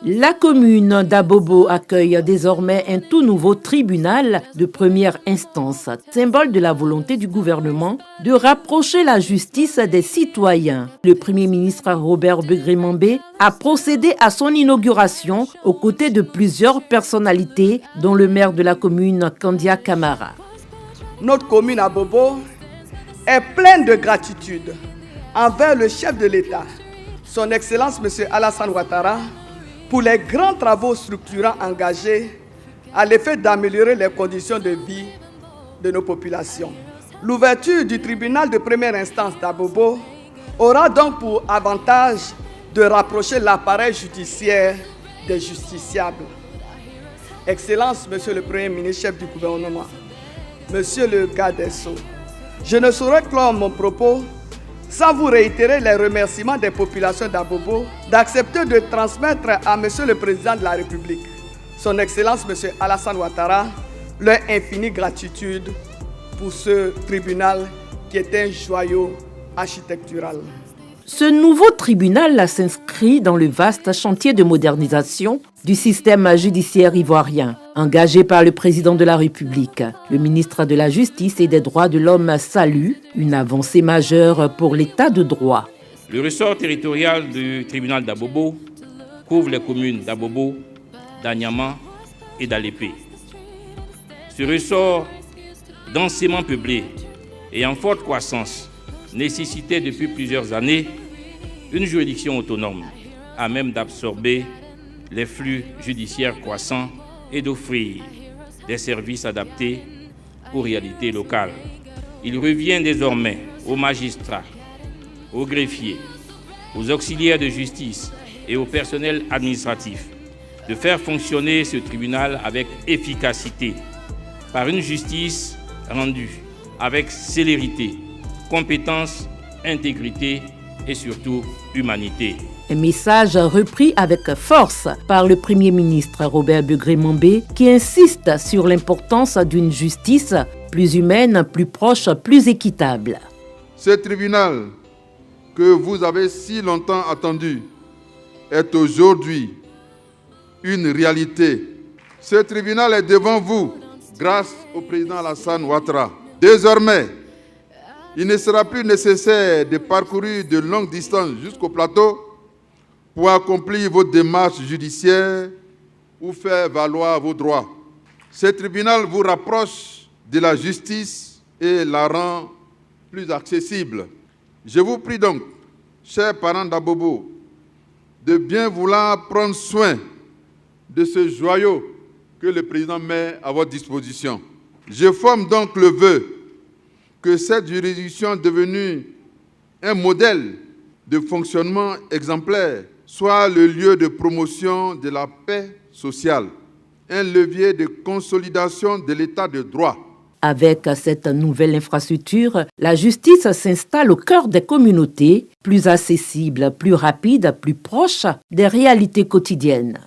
La commune d'Abobo accueille désormais un tout nouveau tribunal de première instance, symbole de la volonté du gouvernement de rapprocher la justice des citoyens. Le Premier ministre Robert Begré-Mambé a procédé à son inauguration aux côtés de plusieurs personnalités, dont le maire de la commune, Kandia Camara. Notre commune Abobo est pleine de gratitude envers le chef de l'État, son Excellence M. Alassane Ouattara, pour les grands travaux structurants engagés à l'effet d'améliorer les conditions de vie de nos populations. L'ouverture du tribunal de première instance d'Abobo aura donc pour avantage de rapprocher l'appareil judiciaire des justiciables. Excellence, Monsieur le Premier ministre, chef du gouvernement, Monsieur le garde des Sceaux, je ne saurais clore mon propos sans vous réitérer les remerciements des populations d'Abobo d'accepter de transmettre à Monsieur le Président de la République, son Excellence Monsieur Alassane Ouattara, leur infinie gratitude pour ce tribunal qui est un joyau architectural. Ce nouveau tribunal s'inscrit dans le vaste chantier de modernisation du système judiciaire ivoirien, engagé par le président de la République. Le ministre de la Justice et des Droits de l'Homme salue une avancée majeure pour l'état de droit. Le ressort territorial du tribunal d'Abobo couvre les communes d'Abobo, d'Anyama et d'Alépé. Ce ressort densément peuplé et en forte croissance nécessitait depuis plusieurs années une juridiction autonome à même d'absorber les flux judiciaires croissants et d'offrir des services adaptés aux réalités locales. Il revient désormais aux magistrats, aux greffiers, aux auxiliaires de justice et au personnel administratif de faire fonctionner ce tribunal avec efficacité, par une justice rendue avec célérité, compétence, intégrité et surtout humanité. Un message repris avec force par le Premier ministre Robert Begré-Mambé qui insiste sur l'importance d'une justice plus humaine, plus proche, plus équitable. Ce tribunal que vous avez si longtemps attendu est aujourd'hui une réalité. Ce tribunal est devant vous grâce au président Alassane Ouattara. Désormais, il ne sera plus nécessaire de parcourir de longues distances jusqu'au plateau pour accomplir vos démarches judiciaires ou faire valoir vos droits. Ce tribunal vous rapproche de la justice et la rend plus accessible. Je vous prie donc, chers parents d'Abobo, de bien vouloir prendre soin de ce joyau que le président met à votre disposition. Je forme donc le vœu que cette juridiction devenue un modèle de fonctionnement exemplaire soit le lieu de promotion de la paix sociale, un levier de consolidation de l'état de droit. Avec cette nouvelle infrastructure, la justice s'installe au cœur des communautés, plus accessible, plus rapide, plus proche des réalités quotidiennes.